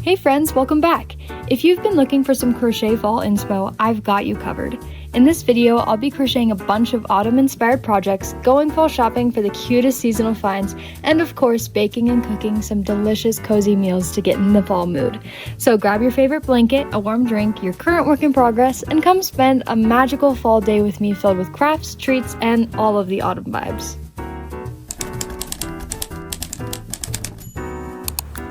Hey friends, welcome back! If you've been looking for some crochet fall inspo, I've got you covered. In this video, I'll be crocheting a bunch of autumn-inspired projects, going fall shopping for the cutest seasonal finds, and of course, baking and cooking some delicious cozy meals to get in the fall mood. So grab your favorite blanket, a warm drink, your current work in progress, and come spend a magical fall day with me filled with crafts, treats, and all of the autumn vibes.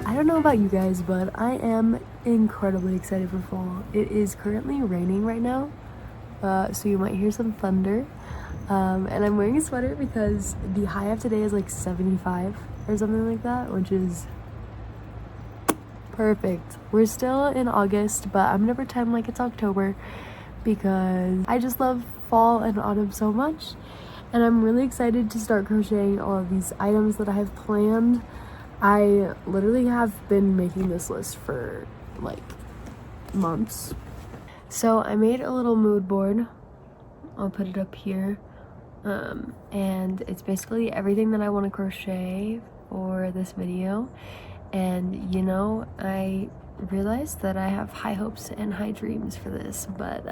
I don't know about you guys, but I am incredibly excited for fall. It is currently raining right now, so you might hear some thunder. And I'm wearing a sweater because the high of today is like 75 or something like that, which is perfect. We're still in August, but I'm gonna pretend like it's October because I just love fall and autumn so much. And I'm really excited to start crocheting all of these items that I have planned. I literally have been making this list for like months. So I made a little mood board. I'll put it up here. And it's basically everything that I want to crochet for this video. And you know, I realized that I have high hopes and high dreams for this, but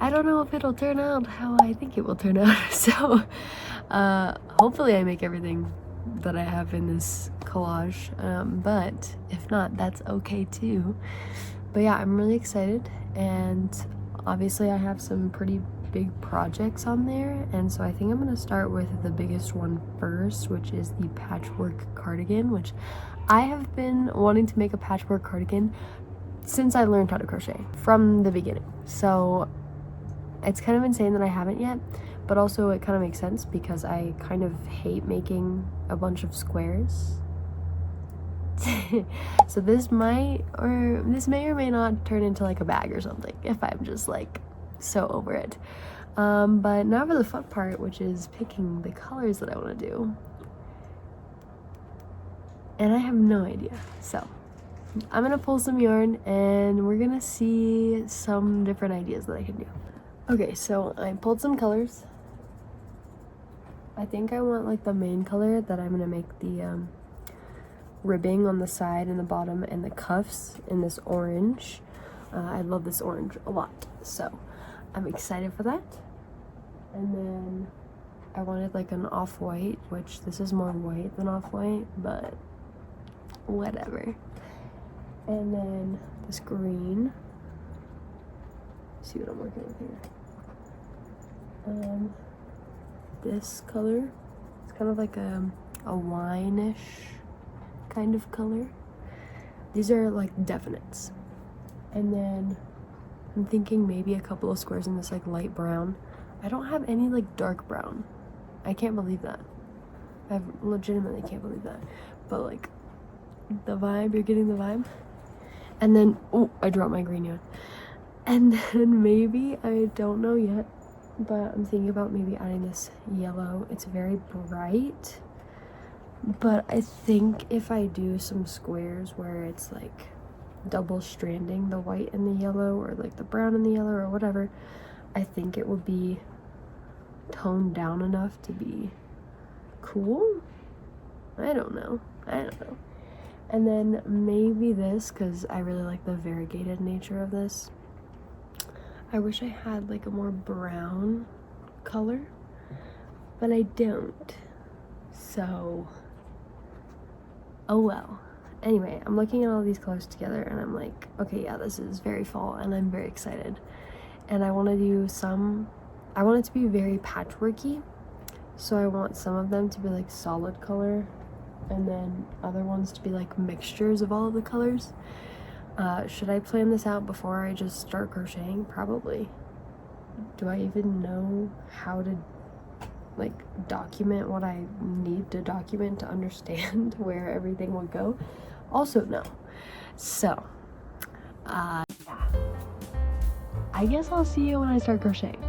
I don't know if it'll turn out how I think it will turn out. So hopefully I make everything that I have in this collage, but if not, that's okay too. But yeah, I'm really excited, and obviously I have some pretty big projects on there, and so I think I'm gonna start with the biggest one first, which is the patchwork cardigan, which I have been wanting to make a patchwork cardigan since I learned how to crochet from the beginning. So it's kind of insane that I haven't yet, but also it kind of makes sense because I kind of hate making a bunch of squares. So this may or may not turn into like a bag or something if I'm just like so over it. But now for the fun part, which is picking the colors that I want to do. And I have no idea. So I'm gonna pull some yarn and we're gonna see some different ideas that I can do. Okay, so I pulled some colors. I think I want like the main color that I'm gonna make the ribbing on the side and the bottom and the cuffs in this orange. I love this orange a lot, so I'm excited for that. And then I wanted like an off-white, which this is more white than off-white, but whatever. And then this green. Let's see what I'm working with here. This color, it's kind of like a wine-ish kind of color. These are like definites. And then I'm thinking maybe a couple of squares in this like light brown. I don't have any like dark brown. I can't believe that. I legitimately can't believe that. But like the vibe, you're getting the vibe. And then, oh, I dropped my green yarn. And then maybe, I don't know yet, but I'm thinking about maybe adding this yellow. It's very bright, but I think if I do some squares where it's like double stranding the white and the yellow, or like the brown and the yellow, or whatever, I think it will be toned down enough to be cool. I don't know. And then maybe this, because I really like the variegated nature of this. I wish I had like a more brown color, but I don't. So, oh well. Anyway, I'm looking at all these colors together and I'm like, okay, yeah, this is very fall and I'm very excited. And I want to do I want it to be very patchworky. So I want some of them to be like solid color and then other ones to be like mixtures of all of the colors. Should I plan this out before I just start crocheting? Probably. Do I even know how to like document what I need to document to understand where everything will go? Also no. So yeah. I guess I'll see you when I start crocheting.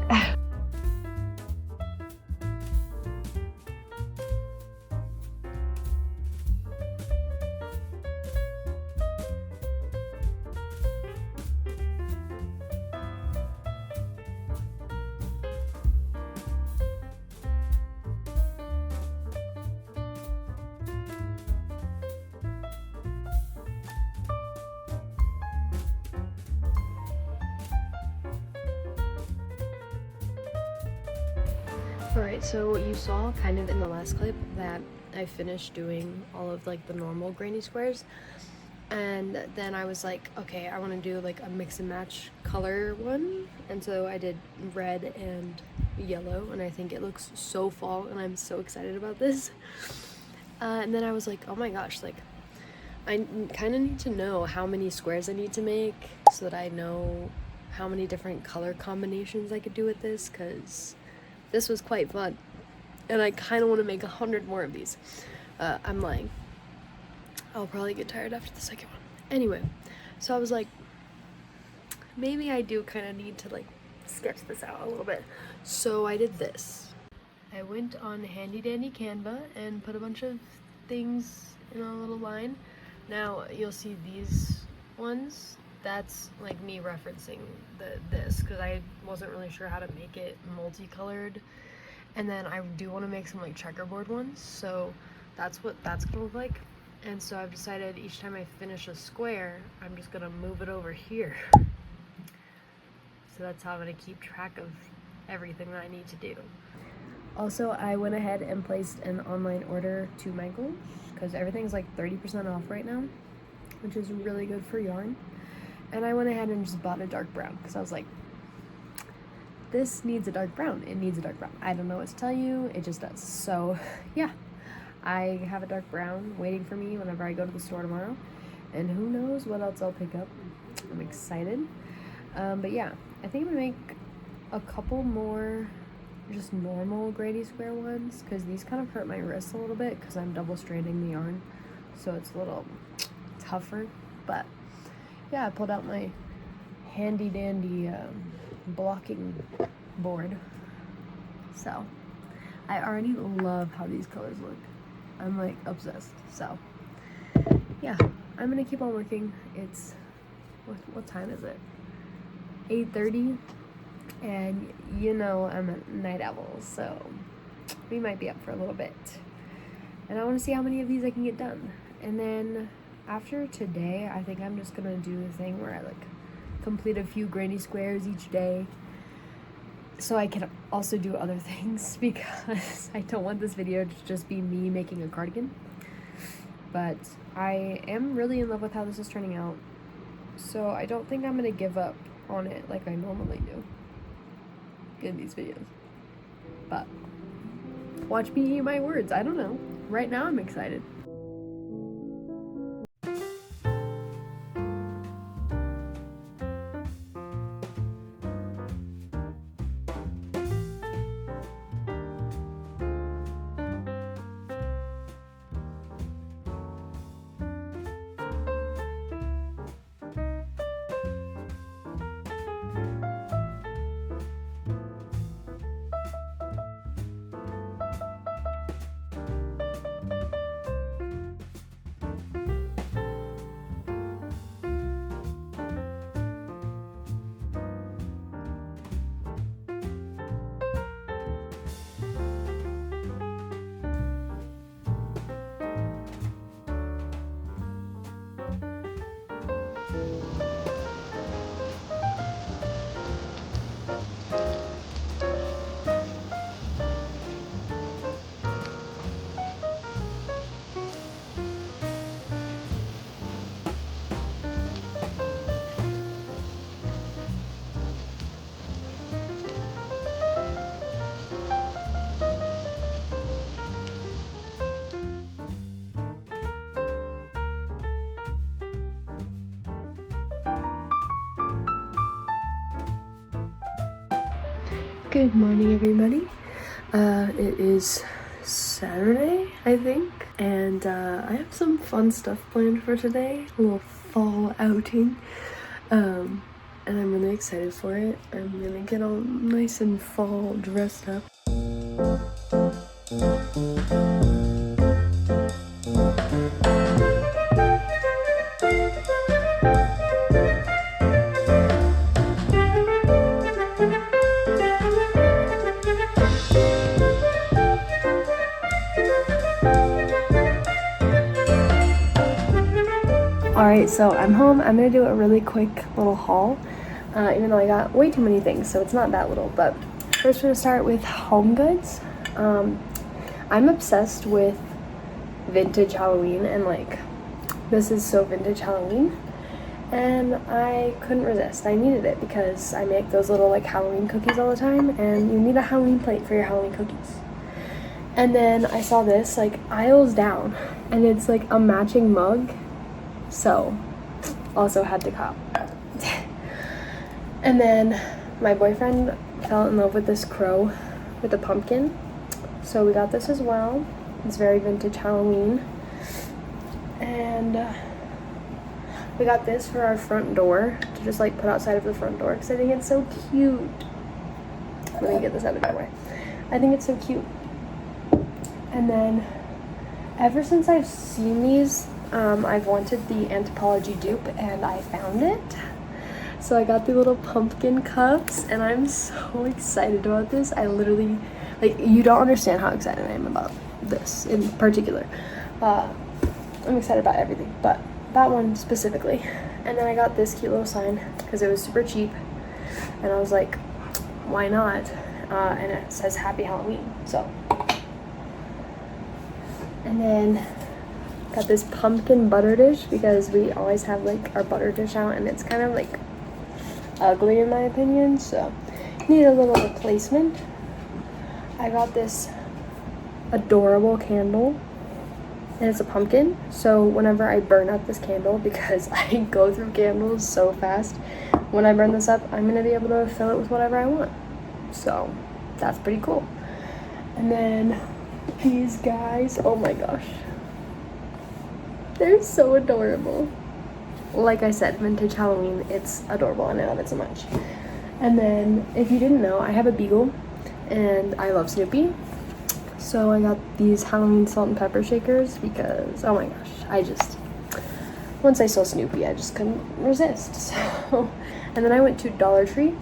Alright, so you saw kind of in the last clip that I finished doing all of like the normal granny squares, and then I was like, okay, I want to do like a mix and match color one, and so I did red and yellow, and I think it looks so fall, and I'm so excited about this. And then I was like, oh my gosh, like I kind of need to know how many squares I need to make so that I know how many different color combinations I could do with this, because this was quite fun, and I kind of want to make 100 more of these. I'm lying. I'll probably get tired after the second one. Anyway, so I was like, maybe I do kind of need to like sketch this out a little bit. So I did this. I went on handy dandy Canva and put a bunch of things in a little line. Now you'll see these ones. That's like me referencing this because I wasn't really sure how to make it multicolored. And then I do want to make some like checkerboard ones, so that's what that's gonna look like. And so I've decided each time I finish a square, I'm just gonna move it over here. So that's how I'm gonna keep track of everything that I need to do. Also, I went ahead and placed an online order to Michael's because everything's like 30% off right now, which is really good for yarn. And I went ahead and just bought a dark brown because I was like, this needs a dark brown. It needs a dark brown. I don't know what to tell you. It just does. So yeah, I have a dark brown waiting for me whenever I go to the store tomorrow. And who knows what else I'll pick up. I'm excited. But yeah, I think I'm gonna make a couple more just normal granny square ones because these kind of hurt my wrists a little bit because I'm double stranding the yarn. So it's a little tougher. But yeah, I pulled out my handy dandy blocking board. So I already love how these colors look. I'm like obsessed. So yeah, I'm gonna keep on working. It's what time is it? 8:30, and you know I'm a night owl, so we might be up for a little bit. And I want to see how many of these I can get done. And then after today, I think I'm just gonna do the thing where I like complete a few granny squares each day so I can also do other things because I don't want this video to just be me making a cardigan. But I am really in love with how this is turning out, so I don't think I'm gonna give up on it like I normally do in these videos. But watch me eat my words. I don't know. Right now I'm excited. Good morning, everybody. It is Saturday, I think, and I have some fun stuff planned for today. A little fall outing, and I'm really excited for it. I'm gonna get all nice and fall dressed up. Alright, so I'm home. I'm going to do a really quick little haul, even though I got way too many things, so it's not that little. But first we're going to start with home goods. I'm obsessed with vintage Halloween, and like this is so vintage Halloween, and I couldn't resist. I needed it because I make those little like Halloween cookies all the time, and you need a Halloween plate for your Halloween cookies. And then I saw this like aisles down, and it's like a matching mug, so also had to cop. And then my boyfriend fell in love with this crow with a pumpkin, so we got this as well. It's very vintage Halloween. And we got this for our front door to just like put outside of the front door because I think it's so cute. Let me get this out of my way. I think it's so cute. And then ever since I've seen these, I've wanted the Anthropology dupe, and I found it. So I got the little pumpkin cups, and I'm so excited about this. I literally, like, you don't understand how excited I am about this in particular. I'm excited about everything, but that one specifically. And then I got this cute little sign because it was super cheap, and I was like, why not? And it says Happy Halloween, so. And then got this pumpkin butter dish because we always have like our butter dish out, and it's kind of like ugly in my opinion, so need a little replacement. I got this adorable candle, and it's a pumpkin, so whenever I burn up this candle, because I go through candles so fast, when I burn this up, I'm gonna be able to fill it with whatever I want, so that's pretty cool. And then these guys, oh my gosh, they're so adorable. Like I said, vintage Halloween, it's adorable, and I love it so much. And then, if you didn't know, I have a beagle, and I love Snoopy. So I got these Halloween salt and pepper shakers because, oh my gosh, once I saw Snoopy, I just couldn't resist. So, and then I went to Dollar Tree.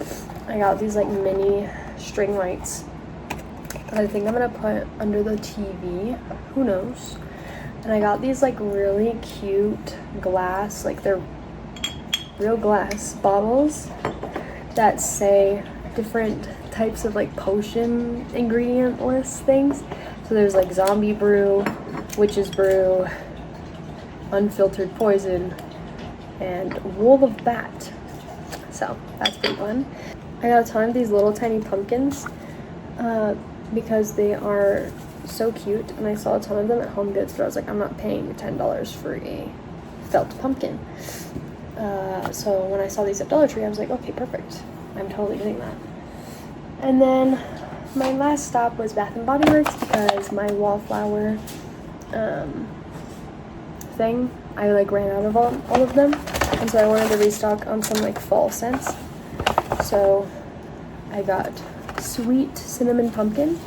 I got these like mini string lights that I think I'm gonna put under the TV. Who knows? And I got these like really cute glass, like they're real glass bottles that say different types of like potion ingredient list things. So there's like zombie brew, witch's brew, unfiltered poison, and wool of bat. So that's pretty fun. I got a ton of these little tiny pumpkins because they are so cute, and I saw a ton of them at Home Goods, but I was like, I'm not paying $10 for a felt pumpkin. So when I saw these at Dollar Tree, I was like, okay, perfect. I'm totally getting that. And then my last stop was Bath and Body Works because my wallflower thing, I like ran out of all of them, and so I wanted to restock on some like fall scents. So I got sweet cinnamon pumpkin.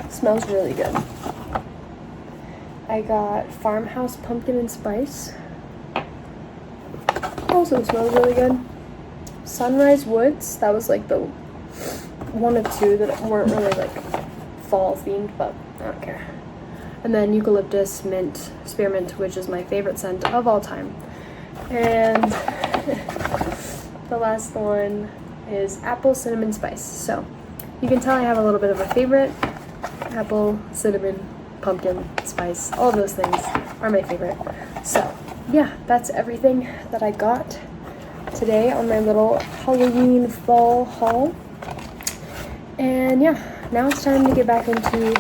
Smells really good. I got farmhouse pumpkin and spice. Also smells really good. Sunrise woods. That was like the one of two that weren't really like fall themed, but I don't care. And then eucalyptus mint spearmint, which is my favorite scent of all time. And the last one is apple cinnamon spice. So you can tell I have a little bit of a favorite. Apple, cinnamon, pumpkin, spice, all of those things are my favorite. So yeah, that's everything that I got today on my little Halloween fall haul. And yeah, now it's time to get back into,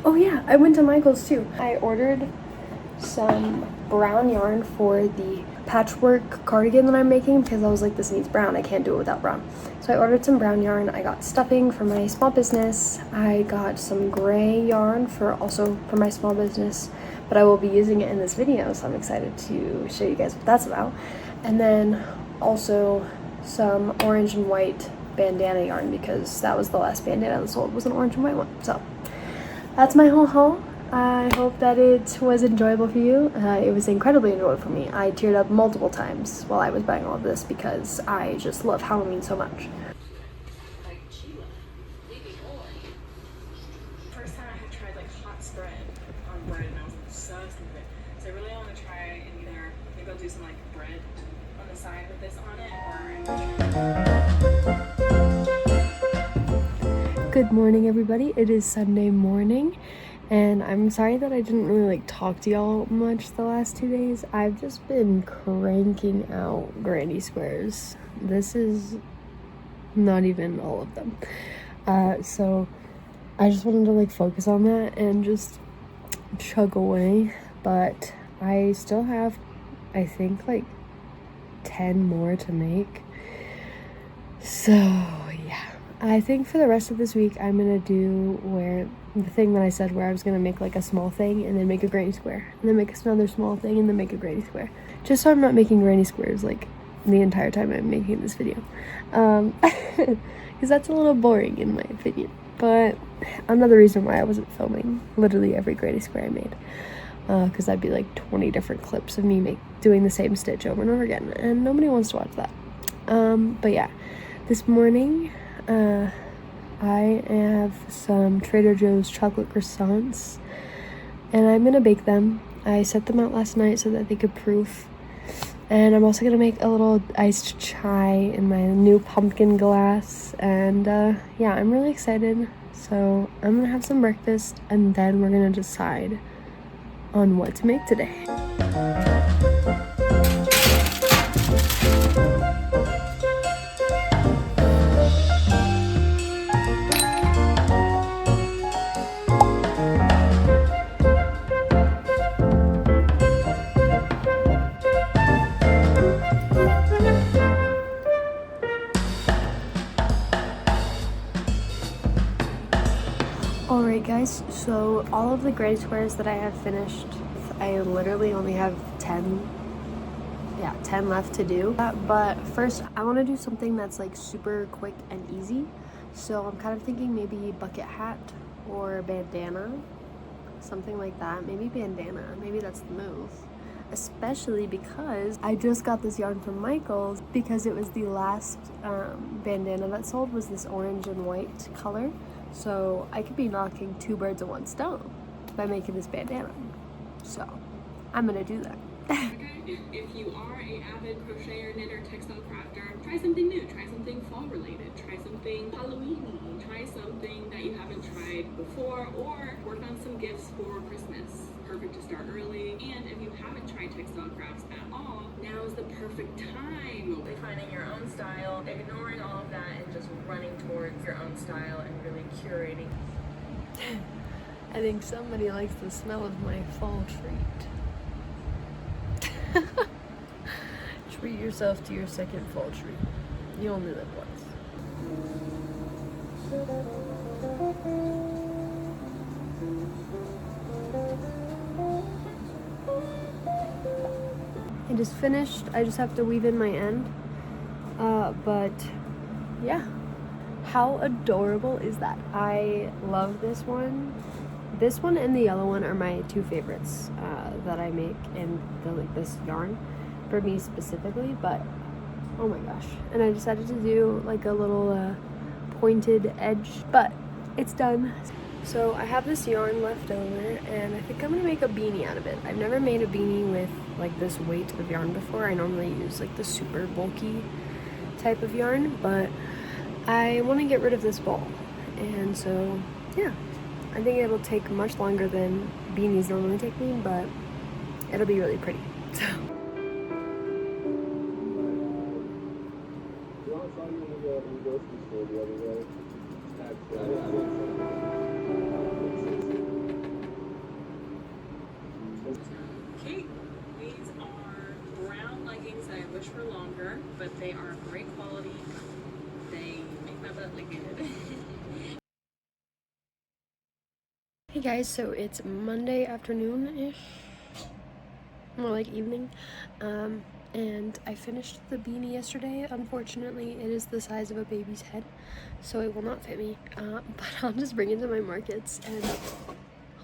oh yeah, I went to Michael's too. I ordered some brown yarn for the patchwork cardigan that I'm making because I was like, this needs brown, I can't do it without brown. So I ordered some brown yarn. I got stuffing for my small business. I got some gray yarn also for my small business, but I will be using it in this video, so I'm excited to show you guys what that's about. And then also some orange and white bandana yarn because that was the last bandana I sold, was an orange and white one. So that's my whole haul. I hope that it was enjoyable for you. It was incredibly enjoyable for me. I teared up multiple times while I was buying all of this because I just love Halloween so much. First time I had tried like hot spread on bread, and I was obsessed with it. So I really want to try and either maybe I'll do some like bread on the side with this on it, or Good morning, everybody. It is Sunday morning, and I'm sorry that I didn't really like talk to y'all much the last 2 days. I've just been cranking out granny squares. This is not even all of them. So I just wanted to like focus on that and just chug away, but I still have, I think, like 10 more to make. So yeah, I think for the rest of this week I'm gonna do where the thing that I said where I was gonna make like a small thing and then make a granny square and then make another small thing and then make a granny square, just so I'm not making granny squares like the entire time I'm making this video, because that's a little boring in my opinion. But another reason why I wasn't filming literally every granny square I made, because that'd be like 20 different clips of me doing the same stitch over and over again, and nobody wants to watch that. But yeah, this morning I have some Trader Joe's chocolate croissants and I'm gonna bake them. I set them out last night so that they could proof, and I'm also gonna make a little iced chai in my new pumpkin glass, and yeah, I'm really excited. So I'm gonna have some breakfast and then we're gonna decide on what to make today. Alright guys, so all of the granny squares that I have finished, I literally only have 10 left to do. But first I want to do something that's like super quick and easy. So I'm kind of thinking maybe bucket hat or bandana, something like that. Maybe bandana, maybe that's the move. Especially because I just got this yarn from Michael's, because it was the last bandana that sold was this orange and white color. So I could be knocking 2 birds with 1 stone by making this bandana. So I'm gonna do that. If you are an avid crocheter, knitter, textile crafter, try something new. Try something fall related. Try something Halloweeny. Try something that you haven't tried before, or work on some gifts for Christmas. Perfect to start early. And if you haven't tried textile crafts at all, now is the perfect time. Finding your own style, ignoring all of that, and just running towards your own style and really curating. I think somebody likes the smell of my fall treat. Treat yourself to your second fall treat. You only live once. I just finished. I just have to weave in my end. But yeah, how adorable is that? I love this one. This one and the yellow one are my 2 favorites that I make in this yarn for me specifically. But oh my gosh, and I decided to do like a little pointed edge, but it's done. So I have this yarn left over and I think I'm gonna make a beanie out of it. I've never made a beanie with like this weight of yarn before. I normally use like the super bulky type of yarn, but I want to get rid of this ball, and so yeah, I think it'll take much longer than beanies normally take me, but it'll be really pretty. So Okay, these are brown leggings that I wish were longer, but they are great quality. They make my butt look good. hey guys, so it's Monday afternoon-ish, more like evening, and I finished the beanie yesterday. Unfortunately, it is the size of a baby's head, so it will not fit me, but I'll just bring it to my markets and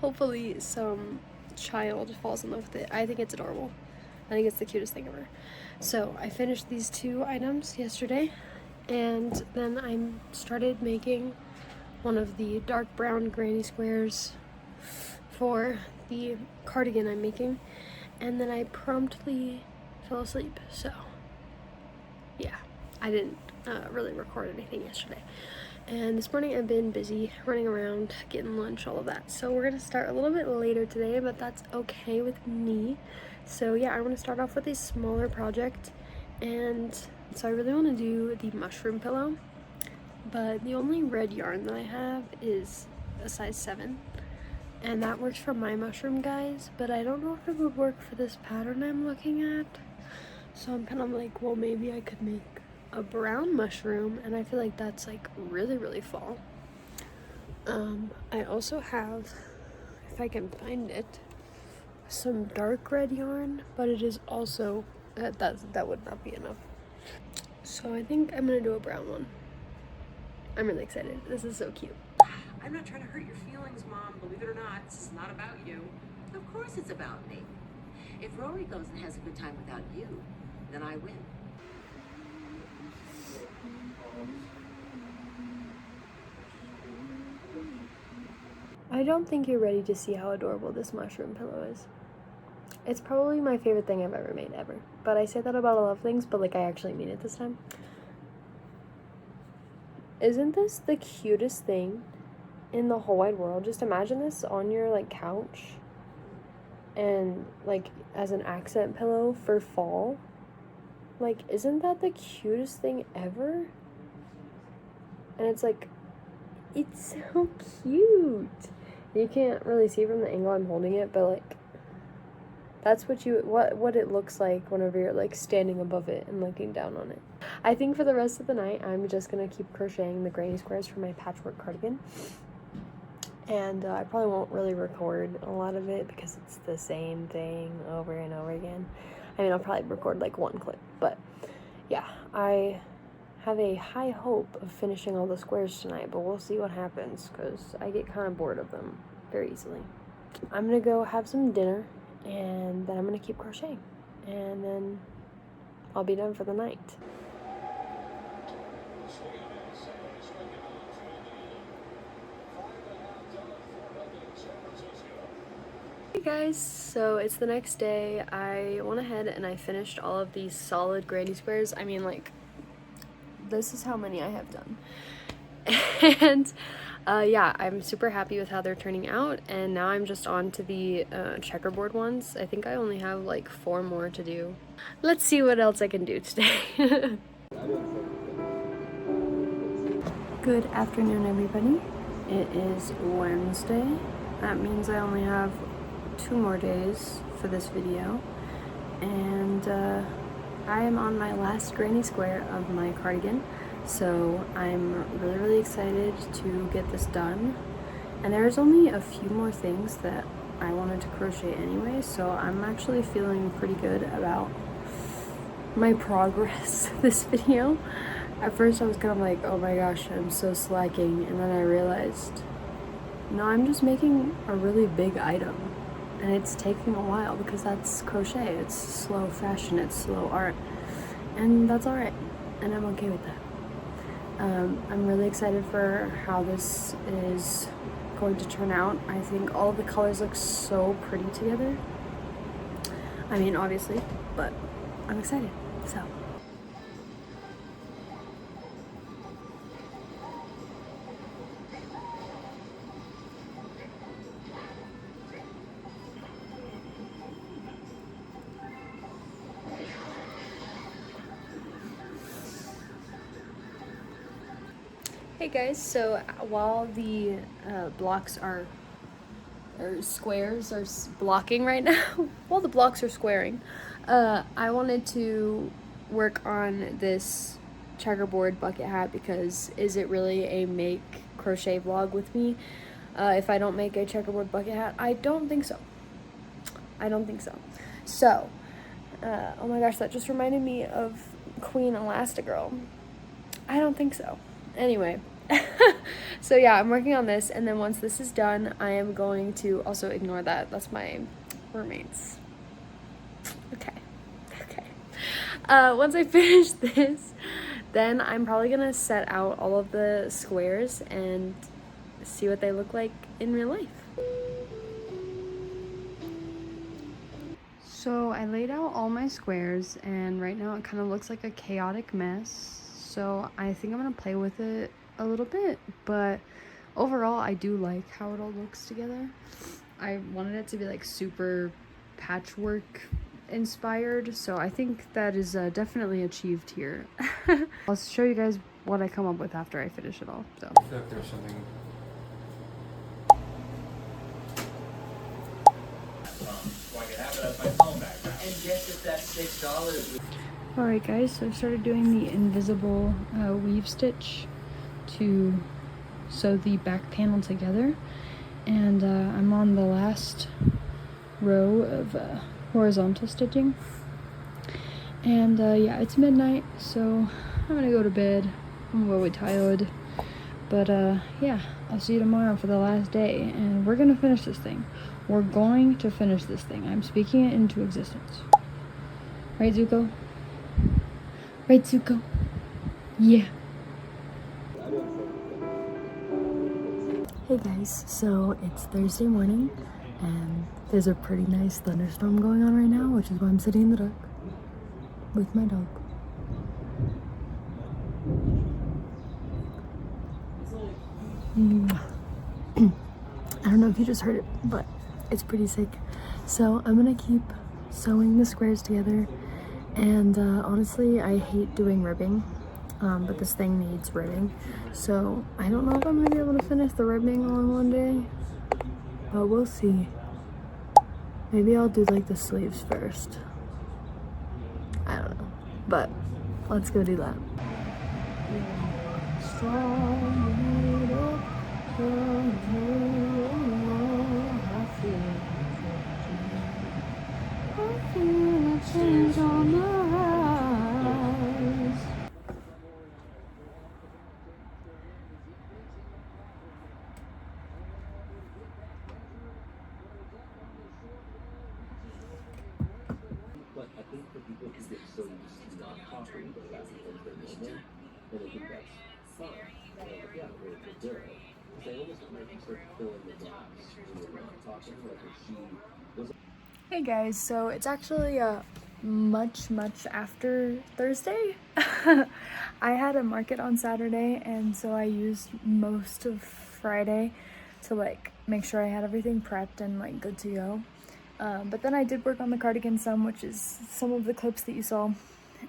hopefully some child falls in love with it. I think it's adorable. I think it's the cutest thing ever. So I finished these 2 items yesterday, and then I started making one of the dark brown granny squares for the cardigan I'm making, and then I promptly fell asleep. So yeah, I didn't really record anything yesterday. And this morning I've been busy running around, getting lunch, all of that. So we're gonna start a little bit later today, but that's okay with me. So yeah, I'm gonna start off with a smaller project. And so I really wanna do the mushroom pillow, but the only red yarn that I have is a size 7. And that works for my mushroom guys, but I don't know if it would work for this pattern I'm looking at. So I'm kind of like, well, maybe I could make a brown mushroom, and I feel like that's like really, really fall. I also have, if I can find it, some dark red yarn, but it is also, that would not be enough. So I think I'm gonna do a brown one. I'm really excited. This is so cute. I'm not trying to hurt your feelings, Mom. Believe it or not, this is not about you. Of course it's about me. If Rory goes and has a good time without you, then I win. I don't think you're ready to see how adorable this mushroom pillow is. It's probably my favorite thing I've ever made, ever. But I say that about a lot of things, but like I actually mean it this time. Isn't this the cutest thing in the whole wide world? Just imagine this on your like couch and like as an accent pillow for fall. Like, isn't that the cutest thing ever? And it's like, it's so cute. You can't really see from the angle I'm holding it, but like that's what it looks like whenever you're like standing above it and looking down on it. I think for the rest of the night I'm just gonna keep crocheting the granny squares for my patchwork cardigan. And I probably won't really record a lot of it because it's the same thing over and over again. I mean, I'll probably record like one clip, but yeah, I have a high hope of finishing all the squares tonight, but we'll see what happens because I get kind of bored of them very easily. I'm gonna go have some dinner and then I'm gonna keep crocheting and then I'll be done for the night. Hey guys, so it's the next day. I went ahead and I finished all of these solid granny squares. I mean, like, this is how many I have done. And yeah, I'm super happy with how they're turning out, and now I'm just on to the checkerboard ones. I think I only have like 4 more to do. Let's see what else I can do today. Good afternoon, everybody. It is Wednesday. That means I only have 2 more days for this video, and I am on my last granny square of my cardigan, so I'm really excited to get this done. And there's only a few more things that I wanted to crochet anyway, so I'm actually feeling pretty good about my progress this video. At first I was kind of like, oh my gosh, I'm so slacking, and then I realized, no, I'm just making a really big item. And it's taking a while because that's crochet. It's slow fashion, it's slow art. And that's alright. And I'm okay with that. I'm really excited for how this is going to turn out. I think all of the colors look so pretty together. I mean, obviously, but I'm excited. So. Hey guys, so while the blocks are, or squares are blocking right now, while the blocks are squaring, I wanted to work on this checkerboard bucket hat because is it really a make crochet vlog with me if I don't make a checkerboard bucket hat? I don't think so. I don't think so. So, oh my gosh, that just reminded me of Queen Elastigirl. I don't think so. Anyway, so yeah, I'm working on this, and then once this is done, I am going to also ignore that. That's my roommates. Okay. Once I finish this, then I'm probably gonna set out all of the squares and see what they look like in real life. So I laid out all my squares, and right now it kind of looks like a chaotic mess. So I think I'm gonna play with it a little bit, but overall I do like how it all looks together. I wanted it to be like super patchwork inspired, so I think that is definitely achieved here. I'll show you guys what I come up with after I finish it all. So I feel like there's something. So I can have it as my phone background. And guess if that's $6. alright guys, so I started doing the invisible weave stitch to sew the back panel together, and I'm on the last row of horizontal stitching, and yeah, it's midnight, so I'm gonna go to bed. I'm really tired, but yeah, I'll see you tomorrow for the last day, and we're gonna finish this thing. We're going to finish this thing. I'm speaking it into existence. Right, Zuko? Right, Zuko? Yeah. Hey guys, so it's Thursday morning, and there's a pretty nice thunderstorm going on right now, which is why I'm sitting in the dark with my dog. I don't know if you just heard it, but it's pretty sick. So I'm gonna keep sewing the squares together, and honestly, I hate doing ribbing, but this thing needs ribbing. So I don't know if I'm gonna be able to finish the ribbing on one day, but we'll see. Maybe I'll do like the sleeves first. I don't know, but let's go do that. Change on the rise. But I think for people who get so used to not talking about that because they're normal, then I think that's fine. Yeah, we're good. Because I almost want to start filling the gaps when we're not talking, like if she was. Hey guys, so it's actually much after Thursday. I had a market on Saturday, and so I used most of Friday to like make sure I had everything prepped and like good to go. But then I did work on the cardigan some, which is some of the clips that you saw,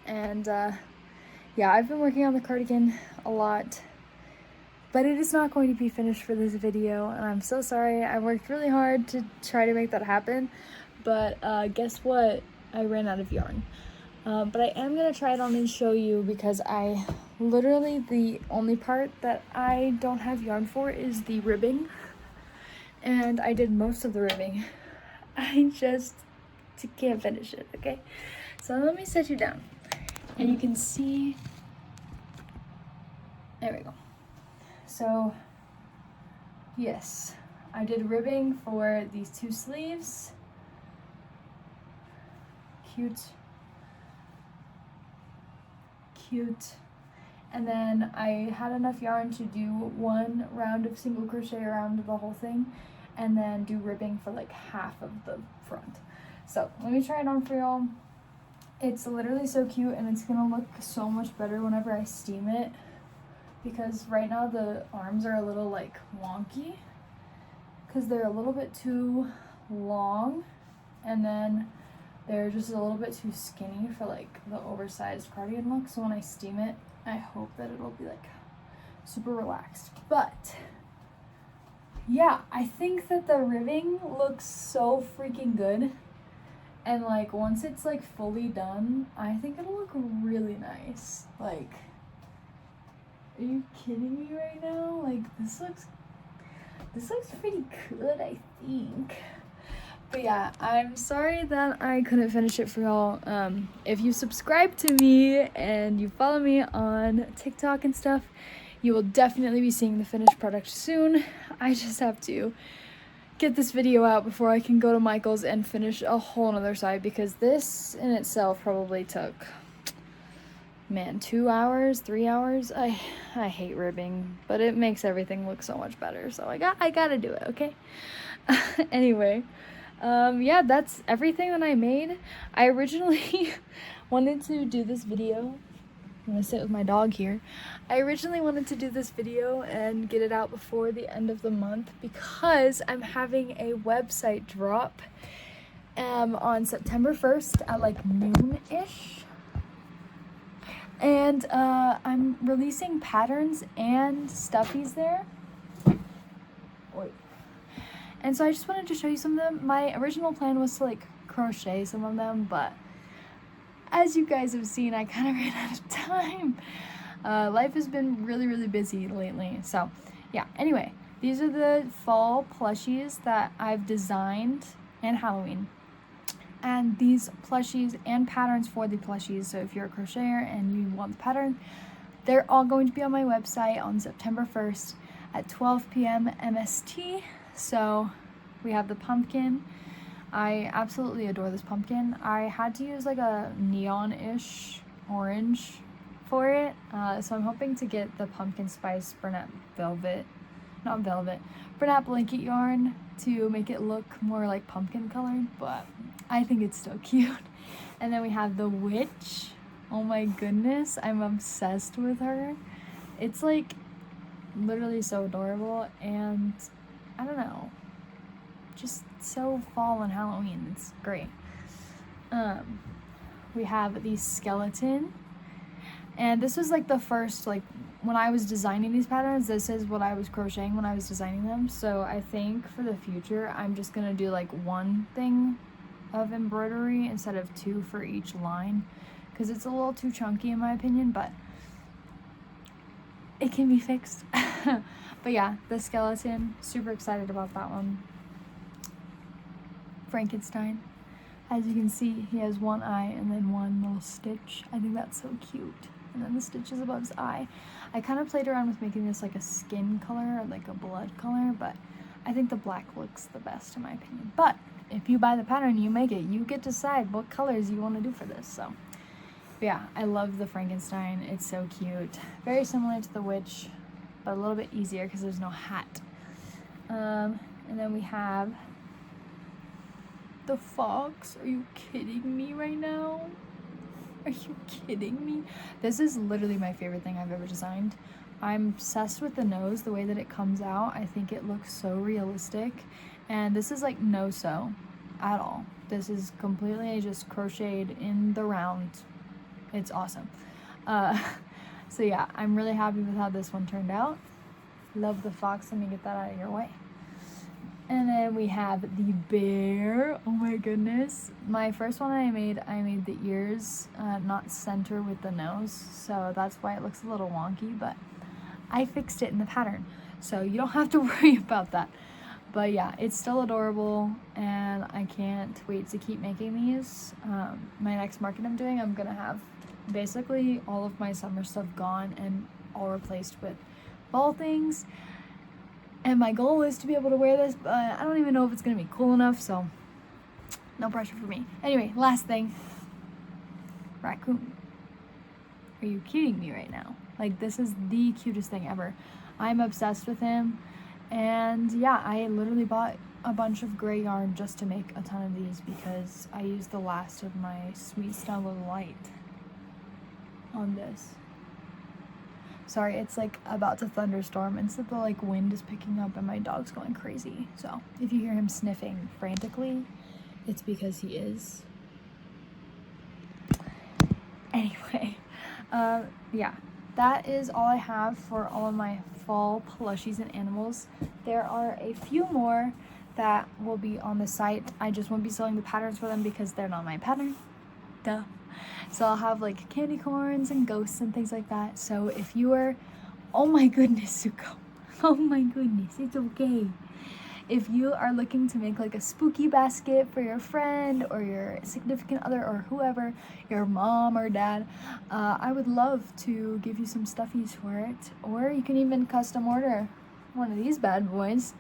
and yeah, I've been working on the cardigan a lot, but it is not going to be finished for this video, and I'm so sorry. I worked really hard to try to make that happen, but guess what? I ran out of yarn. But I am gonna try it on and show you, because I literally, the only part that I don't have yarn for is the ribbing, and I did most of the ribbing. I just can't finish it, okay? So let me set you down, and you can see, there we go. So yes, I did ribbing for these two sleeves. Cute. And then I had enough yarn to do one round of single crochet around the whole thing, and then do ribbing for like half of the front. So let me try it on for y'all. It's literally so cute, and it's gonna look so much better whenever I steam it, because right now the arms are a little like wonky because they're a little bit too long, and then they're just a little bit too skinny for like the oversized cardigan look. So when I steam it, I hope that it'll be like super relaxed. But yeah, I think that the ribbing looks so freaking good, and like once it's like fully done, I think it'll look really nice. Like, are you kidding me right now? Like this looks pretty good, I think. But yeah, I'm sorry that I couldn't finish it for y'all. If you subscribe to me and you follow me on TikTok and stuff, you will definitely be seeing the finished product soon. I just have to get this video out before I can go to Michael's and finish a whole nother side, because this in itself probably took, man, 2 hours, 3 hours. I hate ribbing, but it makes everything look so much better, so I gotta do it, okay? Anyway, yeah, that's everything that I made. I originally wanted to do this video I'm gonna sit with my dog here. I originally wanted to do this video and get it out before the end of the month because I'm having a website drop on September 1st at like noon-ish. And I'm releasing patterns and stuffies there. Wait. And so I just wanted to show you some of them. My original plan was to like crochet some of them, but as you guys have seen, I kind of ran out of time. Life has been really busy lately. So yeah, anyway, these are the fall plushies that I've designed and Halloween. And these plushies and patterns for the plushies, so if you're a crocheter and you want the pattern, they're all going to be on my website on September 1st at 12 p.m. MST. So we have the pumpkin. I absolutely adore this pumpkin. I had to use like a neon-ish orange for it, so I'm hoping to get the pumpkin spice Bernat blanket yarn to make it look more like pumpkin colored, but I think it's still cute. And then we have the witch. Oh my goodness, I'm obsessed with her. It's like literally so adorable, and I don't know, just so fall and Halloween. It's great. We have the skeleton, and this was like the first, like when I was designing these patterns, this is what I was crocheting when I was designing them. So I think for the future I'm just gonna do like one thing of embroidery instead of two for each line, because it's a little too chunky in my opinion, but it can be fixed. But yeah, the skeleton, super excited about that one. Frankenstein, as you can see, he has one eye and then one little stitch. I think that's so cute. And then the stitch is above his eye. I kind of played around with making this like a skin color or like a blood color, but I think the black looks the best in my opinion. But if you buy the pattern, you make it. You get to decide what colors you want to do for this. So but yeah, I love the Frankenstein. It's so cute. Very similar to the witch, but a little bit easier because there's no hat. And then we have the fox. Are you kidding me right now? Are you kidding me? This is literally my favorite thing I've ever designed. I'm obsessed with the nose, the way that it comes out. I think it looks so realistic. And this is like no sew at all. This is completely just crocheted in the round. It's awesome. So yeah, I'm really happy with how this one turned out. Love the fox. Let me get that out of your way. And then we have the bear. Oh my goodness. My first one I made the ears not center with the nose, so that's why it looks a little wonky, but I fixed it in the pattern, so you don't have to worry about that. But yeah, it's still adorable, and I can't wait to keep making these. My next market I'm doing, I'm gonna have basically all of my summer stuff gone and all replaced with fall things. And my goal is to be able to wear this, but I don't even know if it's gonna be cool enough, so no pressure for me. Anyway, last thing. Raccoon. Are you kidding me right now? Like, this is the cutest thing ever. I'm obsessed with him. And yeah, I literally bought a bunch of gray yarn just to make a ton of these because I used the last of my Sweet Stella Light on this. Sorry, it's like about to thunderstorm, and so the like wind is picking up and my dog's going crazy. So if you hear him sniffing frantically, it's because he is. Anyway, yeah, that is all I have for all of my fall plushies and animals. There are a few more that will be on the site. I just won't be selling the patterns for them because they're not my pattern. Duh. So I'll have like candy corns and ghosts and things like that. So if you are, oh my goodness, Suko. Oh my goodness, it's okay. If you are looking to make like a spooky basket for your friend or your significant other or whoever, your mom or dad, I would love to give you some stuffies for it. Or you can even custom order one of these bad boys.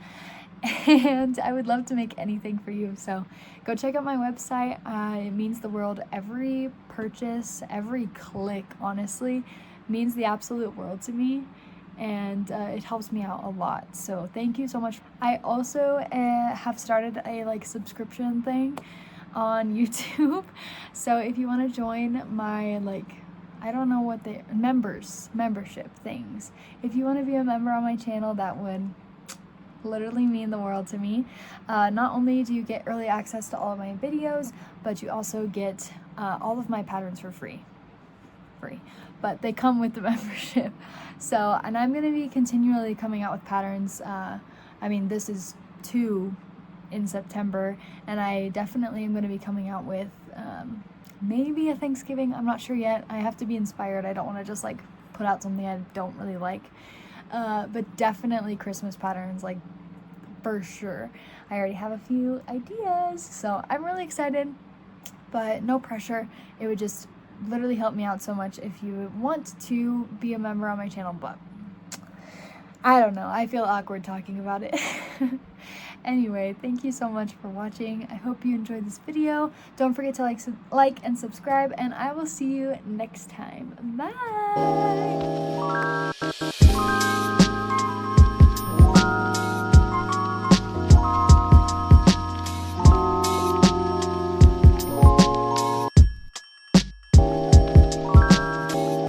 And I would love to make anything for you. So go check out my website. It means the world. Every purchase, every click, honestly, means the absolute world to me. And it helps me out a lot, so thank you so much. I also have started a like subscription thing on YouTube, so if you want to join my like I don't know what they, membership things. If you want to be a member on my channel, that would literally mean the world to me. Not only do you get early access to all of my videos, but you also get all of my patterns for free, but they come with the membership. So, and I'm going to be continually coming out with patterns. I mean, this is 2 in September, and I definitely am going to be coming out with maybe a Thanksgiving. I'm not sure yet. I have to be inspired. I don't want to just like put out something I don't really like. But definitely Christmas patterns, like for sure. I already have a few ideas, so I'm really excited, but no pressure. It would just literally help me out so much if you want to be a member on my channel, but I don't know. I feel awkward talking about it. Anyway, thank you so much for watching. I hope you enjoyed this video. Don't forget to like and subscribe, and I will see you next time. Bye!